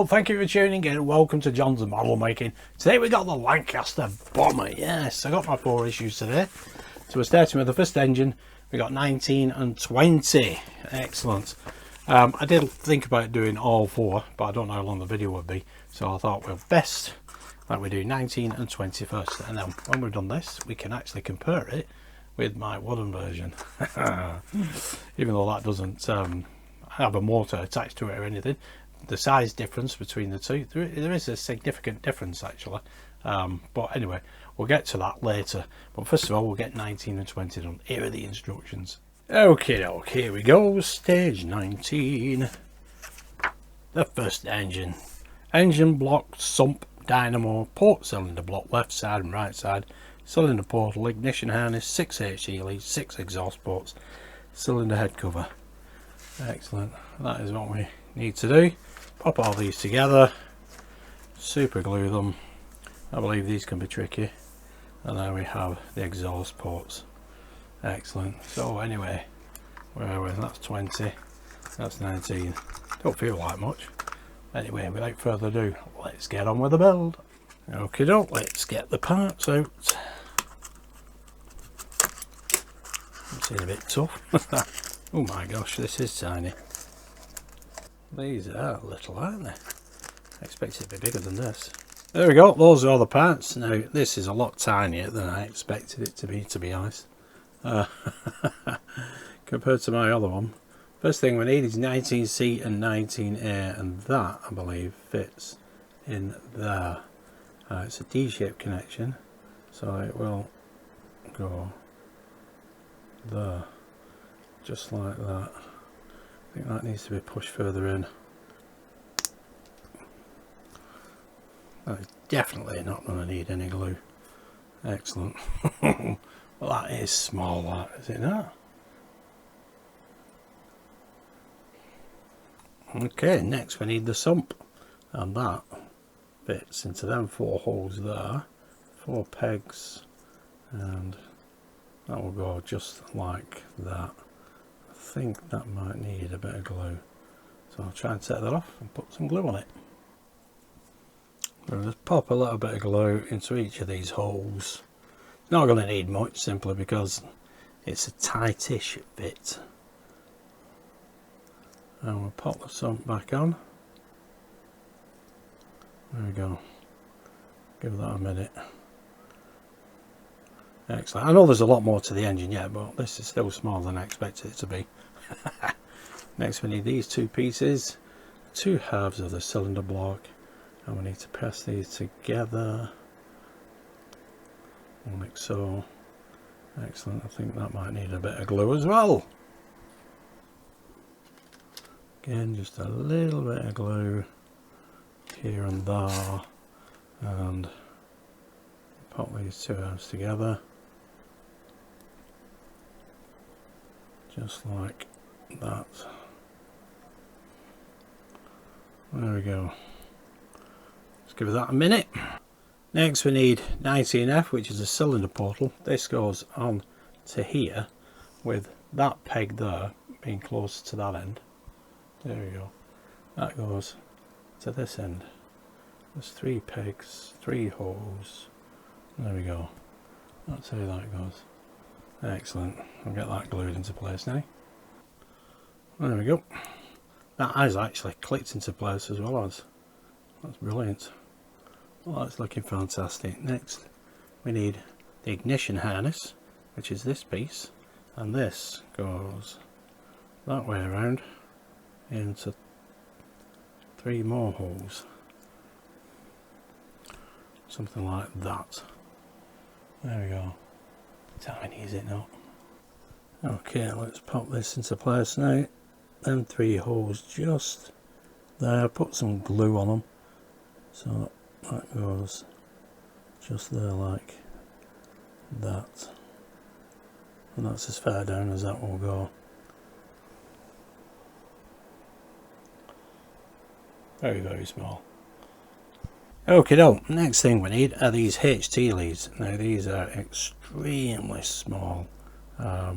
Hello, thank you for tuning in. Welcome to John's Model Making. Today we got the Lancaster Bomber. Yes, I got my 4 issues today. So we're starting with the first engine. We got 19 and 20. Excellent. I did think about doing all 4, but I don't know how long the video would be. So I thought, well, best that we do 19 and 20 first. And then when we've done this, we can actually compare it with my wooden version. Even though that doesn't have a motor attached to it or anything. The size difference between the two, there is a significant difference actually, but anyway, we'll get to that later. But first of all, we'll get 19 and 20 done. Here are the instructions. Okay, here we go. Stage 19. The first engine block, sump, dynamo, port cylinder block, left side and right side, cylinder portal, ignition harness, 6 HT leads, 6 exhaust ports, cylinder head cover. Excellent. That is what we need to do. Pop all these together, super glue them. I believe these can be tricky. And then we have the exhaust ports. Excellent. So anyway, where are we? That's 20, that's 19. Don't feel like much. Anyway, without further ado, let's get on with the build. Okay, let's get the parts out. It's a bit tough. Oh my gosh, this is tiny. These are little, aren't they? I expect it to be bigger than this. There we go, those are all the parts. Now, this is a lot tinier than I expected it to be honest. Compared to my other one. First thing we need is 19C and 19A, and that, I believe, fits in there. It's a D-shaped connection, so it will go there, just like that. I think that needs to be pushed further in. That is definitely not going to need any glue. Excellent. Well, that is small, that, is it not? Okay, next we need the sump, and that fits into them 4 holes there, 4 pegs, and that will go just like that. I think that might need a bit of glue, so I'll try and set that off and put some glue on it. I'll just pop a little bit of glue into each of these holes. Not going to need much, simply because it's a tightish fit. And we'll pop the sump back on. There we go. Give that a minute. Excellent. I know there's a lot more to the engine yet, but this is still smaller than I expected it to be. Next we need these 2 pieces, 2 halves of the cylinder block, and we need to press these together like so. Excellent. I think that might need a bit of glue as well. Again, just a little bit of glue here and there, and pop these 2 halves together. Just like that. There we go. Let's give that a minute. Next we need 19F, which is a cylinder portal. This goes on to here with that peg there being close to that end. There we go. That goes to this end. There's 3 pegs, 3 holes. There we go. That's how that goes. Excellent. I'll get that glued into place now. There we go. That has actually clicked into place as well as. That's brilliant. Well, that's looking fantastic. Next we need the ignition harness, which is this piece, and this goes that way around into 3 more holes. Something like that. There we go. Tiny, is it not? Okay, let's pop this into place now. Them 3 holes just there. Put some glue on them, so that goes just there like that, and that's as far down as that will go. Very, very small. Okay, now next thing we need are these HT leads. Now these are extremely small. I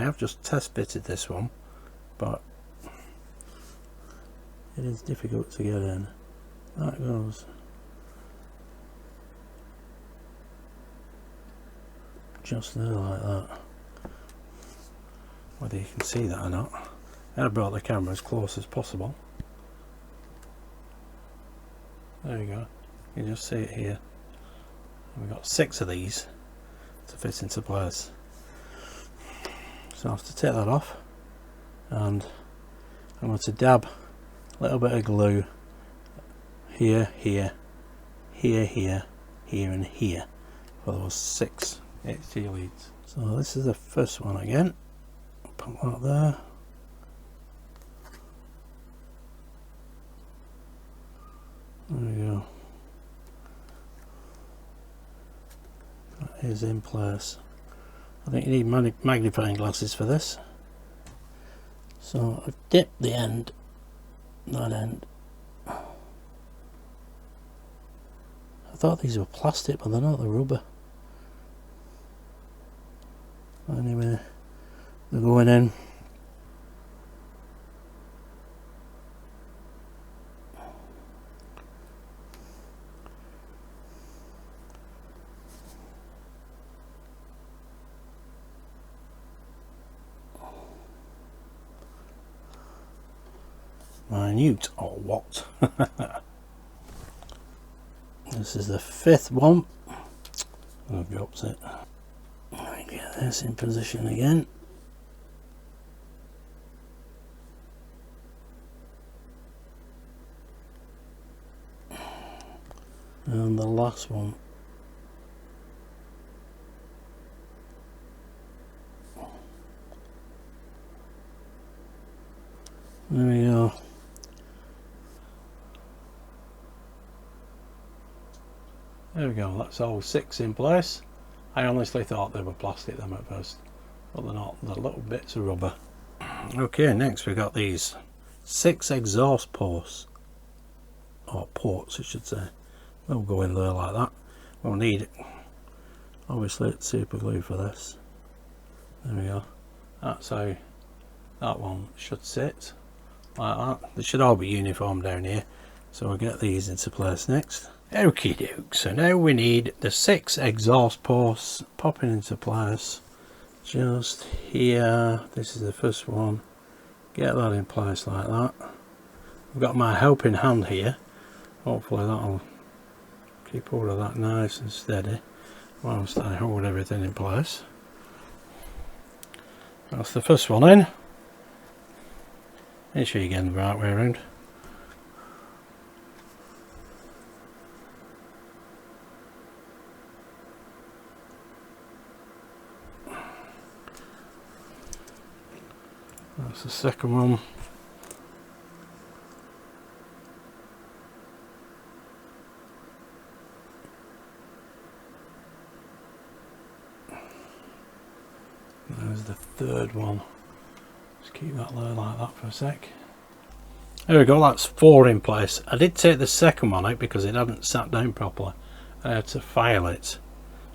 have just test fitted this one, but it is difficult to get in. that goes just there like that. Whether you can see that or not, I brought the camera as close as possible. There you go, you can just see it here. And we've got 6 of these to fit into place. So I have to take that off, and I'm going to dab a little bit of glue here, here, here, here, here and here for those 6 HT leads. So this is the first one again. Put that there. There we go. That is in place. I think you need magnifying glasses for this. So I've dipped the end, that end. I thought these were plastic, but they're not, they're rubber. Anyway, they're going in. Minute or what? This is the 5th one. I've dropped it. Let me get this in position again. And the last one. There we go. There we go, that's all 6 in place. I honestly thought they were plastic them at first, but they're not, they're little bits of rubber. Okay, next we've got these 6 exhaust ports, or ports I should say. They'll go in there like that. We'll need, obviously, it's super glue for this. There we go. That's how that one should sit, like that. They should all be uniform down here. So we'll get these into place next. Okie doke, so now we need the 6 exhaust ports popping into place just here. This is the first one. Get that in place like that. I've got my helping hand here. Hopefully that'll keep all of that nice and steady whilst I hold everything in place. That's the first one in. Make sure you're getting the right way around. That's the second one. There's the third one. Just keep that there like that for a sec. There we go, that's 4 in place. I did take the second one out because it hadn't sat down properly. I had to file it,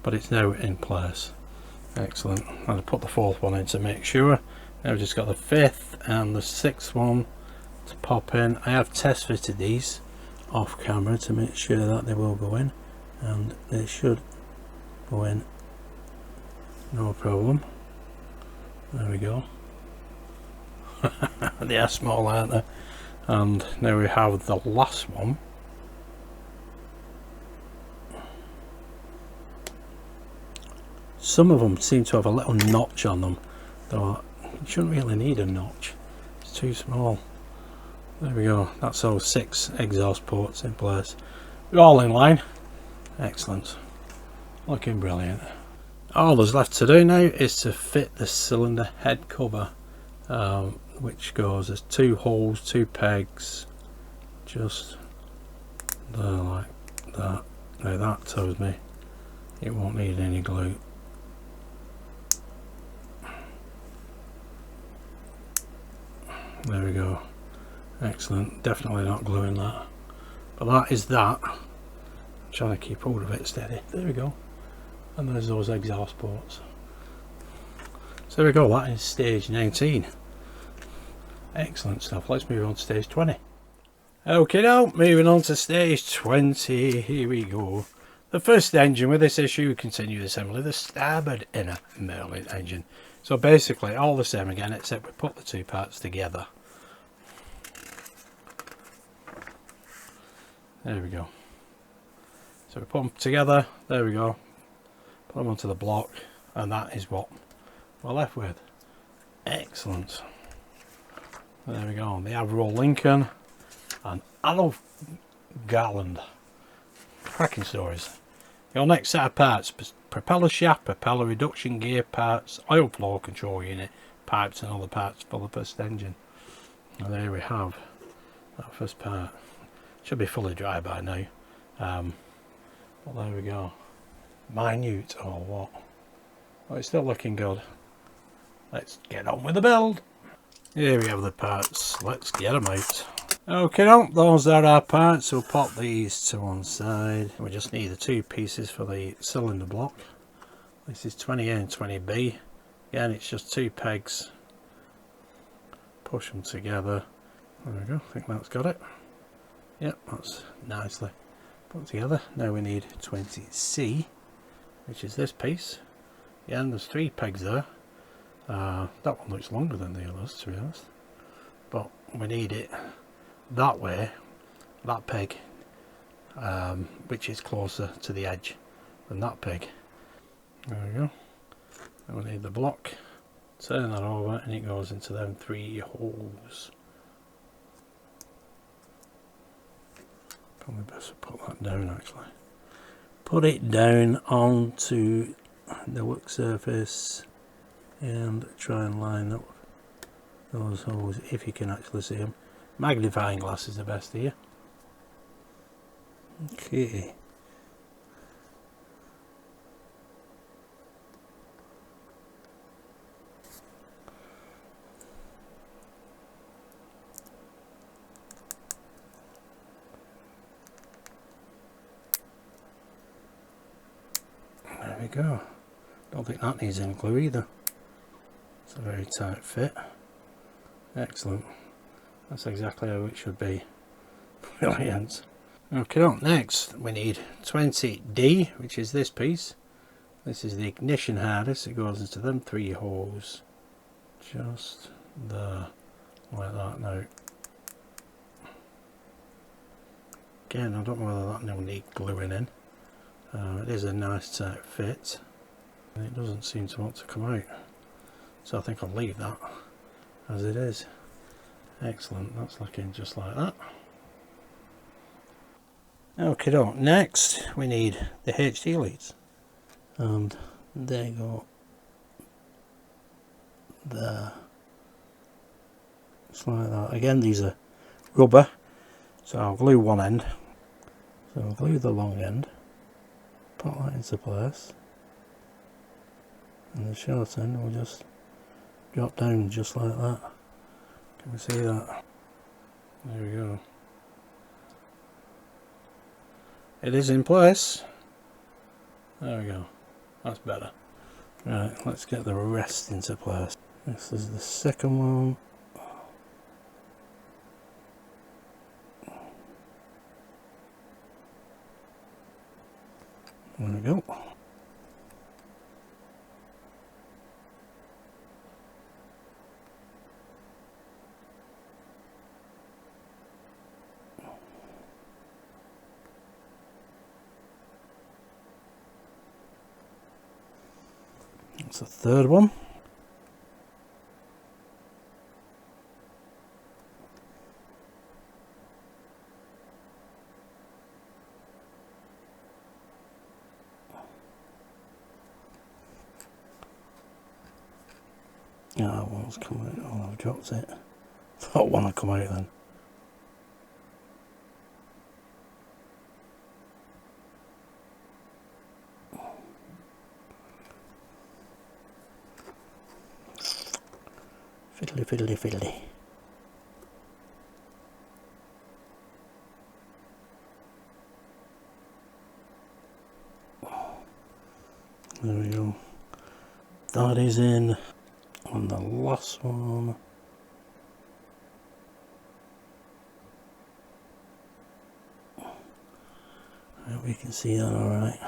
but it's now in place. Excellent. I'll put the 4th one in to make sure. Now I've just got the 5th and the 6th one to pop in. I have test fitted these off camera to make sure that they will go in, and they should go in no problem. There we go. They are small, aren't they? And now we have the last one. Some of them seem to have a little notch on them, though you shouldn't really need a notch, it's too small. There we go, that's all 6 exhaust ports in place. We're all in line. Excellent, looking brilliant. All there's left to do now is to fit the cylinder head cover, which goes as 2 holes, 2 pegs, just there like that. Now that tells me it won't need any glue. There we go, excellent. Definitely not gluing that, but that is that. I'm trying to keep hold of it steady. There we go, and there's those exhaust ports. So there we go, that is stage 19. Excellent stuff. Let's move on to stage 20. Okay, now moving on to stage 20. Here we go. The first engine with this issue, continue assembly, the starboard inner Merlin engine. So basically all the same again, except we put the two parts together. There we go. So we put them together, there we go. Put them onto the block, and that is what we're left with. Excellent. There we go. The Avro Lincoln and Arrow Garland. Cracking stories. Your next set of parts: propeller shaft, propeller reduction gear parts, oil flow control unit, pipes and other parts for the first engine. And there we have that first part. Should be fully dry by now. But there we go. Minute or what? Well, it's still looking good. Let's get on with the build. Here we have the parts. Let's get them out. Okay, now those are our parts. We'll pop these to one side. We just need the two pieces for the cylinder block. This is 20A and 20B. Again, it's just two pegs. Push them together. There we go. I think that's got it. Yep, that's nicely put together. Now we need 20C, which is this piece. Again, there's three pegs there. That one looks longer than the others, to be honest. But we need it that way, that peg, which is closer to the edge than that peg. There we go. Now we need the block. Turn that over and it goes into them three holes. Probably best to put that down actually. Put it down onto the work surface and try and line up those holes if you can actually see them. Magnifying glass is the best here. Okay. There we go. Don't think that needs any glue either. It's a very tight fit. Excellent. That's exactly how it should be. Brilliant. Okay, up next we need 20D, which is this piece. This is the ignition harness. It goes into them three holes. Just there. Like that now. Again, I don't know whether that will need gluing in. It is a nice tight fit. And it doesn't seem to want to come out. So I think I'll leave that as it is. Excellent, that's looking just like that. Okay, next we need the HD leads. And they go there. Just like that. Again, these are rubber, so I'll glue one end. So I'll glue the long end, put that into place, and the short end will just drop down just like that. Can we see that? There we go. It is in place. There we go. That's better. Right, let's get the rest into place. This is the second one. There we go. That's the third one. Yeah, that one's come out. Oh, I've dropped it. Thought one had come out then. Fiddly, fiddly, fiddly. There we go. That is in. And the last one. hope you can see that alright.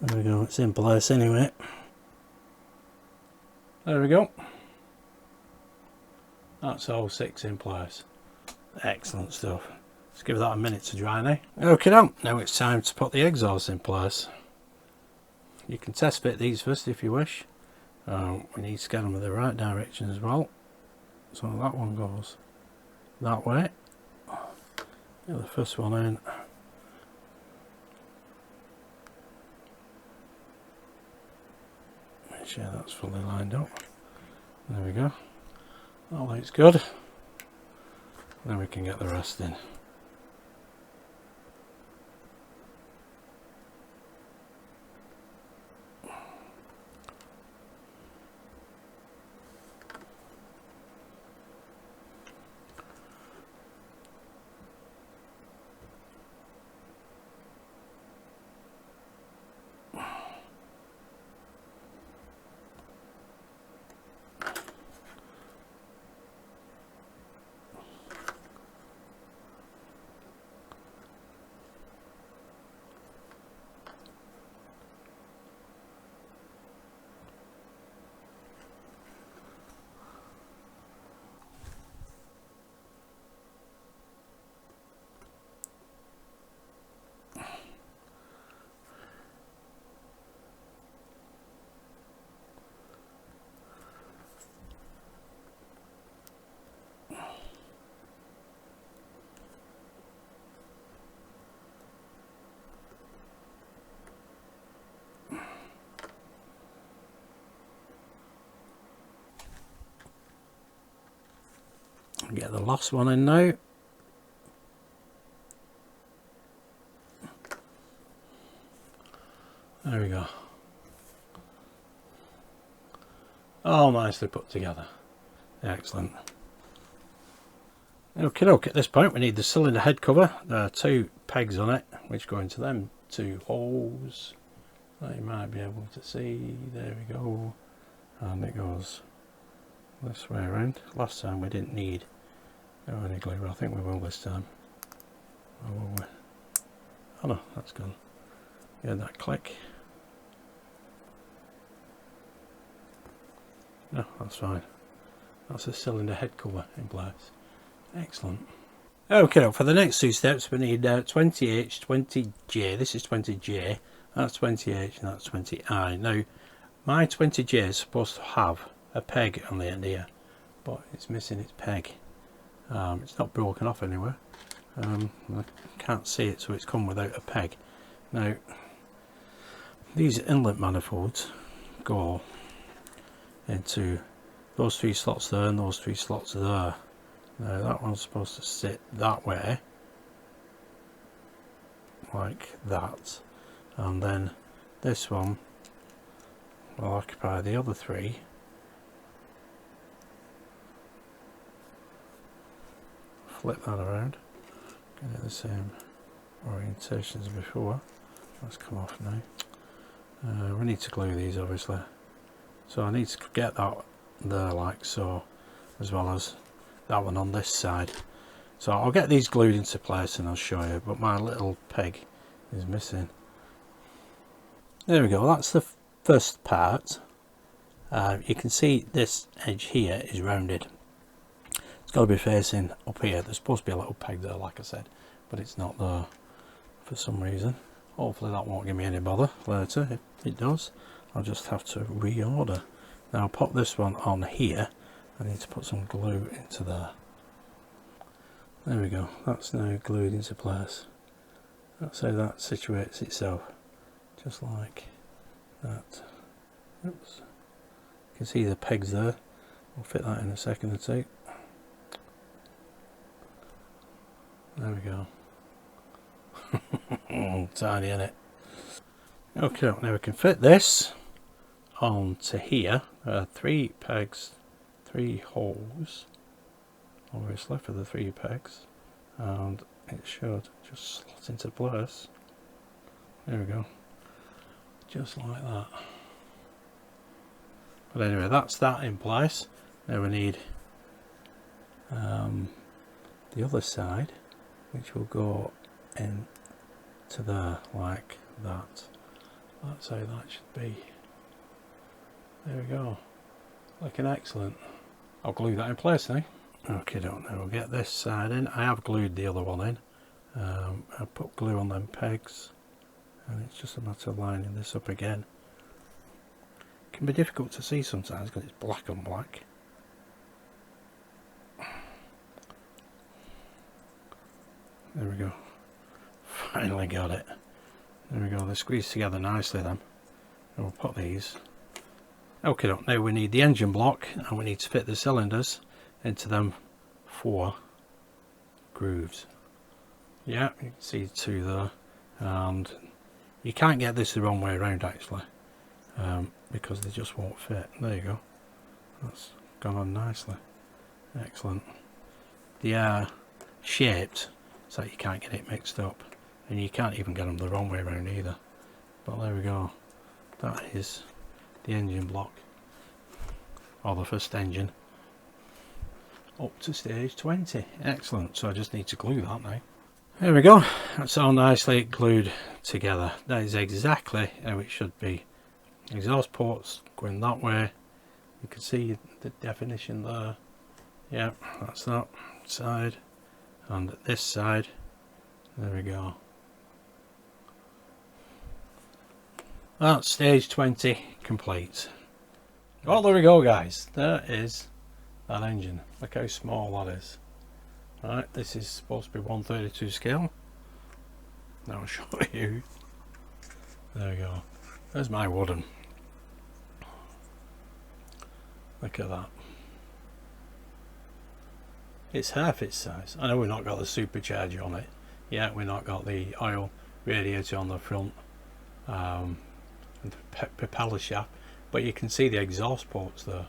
There we go, it's in place anyway. There we go. That's all 6 in place. Excellent stuff. Let's give that a minute to dry now. Okay, now it's time to put the exhaust in place. You can test fit these first if you wish. We need to get them in the right direction as well. So that one goes that way. Get the first one in. Make sure that's fully lined up. There we go. That looks good. Then we can get the rest in. Get the last one in now. There we go. All nicely put together. Excellent. Okay, at this point we need the cylinder head cover. There are 2 pegs on it which go into them 2 holes that you might be able to see. There we go. And it goes this way around. Last time we didn't need any glue, but I think we will this time. Or will we? Oh no, that's gone. Yeah, that click. No, that's fine. That's a cylinder head cover in place. Excellent. Okay, for the next 2 steps we need 20H, 20J. This is 20J, that's 20H and that's 20I. Now, my 20J is supposed to have a peg on the end here, but it's missing its peg. It's not broken off anywhere. I can't see it, so it's come without a peg. Now, these inlet manifolds go into those 3 slots there and those 3 slots there. Now that one's supposed to sit that way, like that, and then this one will occupy the other 3. Flip that around, get it the same orientation as before. That's come off now. We need to glue these obviously, so I need to get that there like so, as well as that one on this side. So I'll get these glued into place and I'll show you, but my little peg is missing. There we go, that's the first part. You can see this edge here is rounded. It's got to be facing up here. There's supposed to be a little peg there, like I said, but it's not there for some reason. Hopefully that won't give me any bother later. If it does, I'll just have to reorder. Now I'll pop this one on here. I need to put some glue into there. There we go, that's now glued into place. That's how that situates itself, just like that. Oops. You can see the pegs there. I'll fit that in a second or 2. There we go. Tiny, isn't it? Okay, now we can fit this onto here. 3 pegs, 3 holes obviously for the 3 pegs, and it should just slot into place. There we go, just like that. But anyway, that's that in place. Now we need the other side, which will go into there like that. That's how that should be. There we go. Looking excellent. I'll glue that in place now. Okay, now we'll get this side in. I have glued the other one in. I put glue on them pegs, and it's just a matter of lining this up again. It can be difficult to see sometimes because it's black on black. There we go. Finally got it. There we go. They squeeze together nicely then. And we'll put these. Okay, now we need the engine block, and we need to fit the cylinders into them 4 grooves. Yeah, you can see 2 there, and you can't get this the wrong way around actually, because they just won't fit. There you go. That's gone on nicely. Excellent. They are shaped so you can't get it mixed up, and you can't even get them the wrong way around either. But there we go. That is the engine block, or the first engine, up to stage 20. Excellent. So I just need to glue that now. There we go. That's all nicely glued together. That is exactly how it should be. Exhaust ports going that way. You can see the definition there. Yeah, that's that side, and this side. There we go. That's stage 20 complete. Well, there we go guys, there is that engine. Look how small that is. Right, this is supposed to be 132 scale. Now I'll show you. There we go. There's my wooden. Look at that. It's half its size. I know we've not got the supercharger on it yet. We've not got the oil radiator on the front. And the propeller shaft, but you can see the exhaust ports there.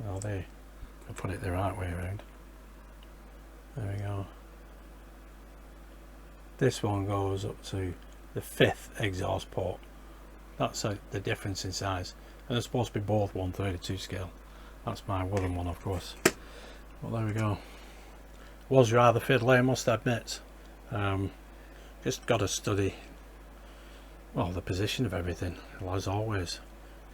Well, there, I'll put it the right way around. There we go. This one goes up to the 5th exhaust port. That's the difference in size, and they're supposed to be both 132 scale. That's my wooden one, of course. Well, there we go. Was rather fiddly, I must admit. Just got to study, well, the position of everything. Well, as always,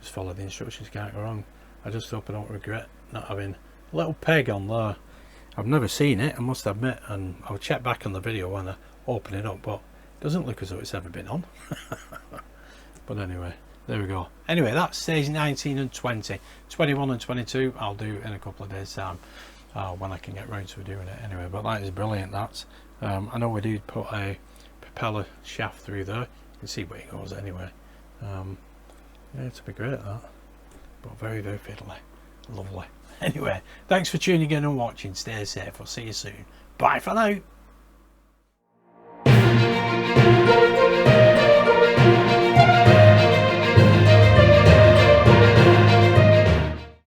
just follow the instructions, can't go wrong. I just hope I don't regret not having a little peg on there. I've never seen it, I must admit, and I'll check back on the video when I open it up, but it doesn't look as though it's ever been on. But anyway, there we go. Anyway, that's stage 19 and 20. 21 and 22 I'll do in a couple of days time, when I can get round to doing it anyway. But that is brilliant. That I know we did put a propeller shaft through there. You can see where it goes anyway. Yeah, it's be great that, but very, very fiddly. Lovely. Anyway, thanks for tuning in and watching. Stay safe. I'll see you soon. Bye for now.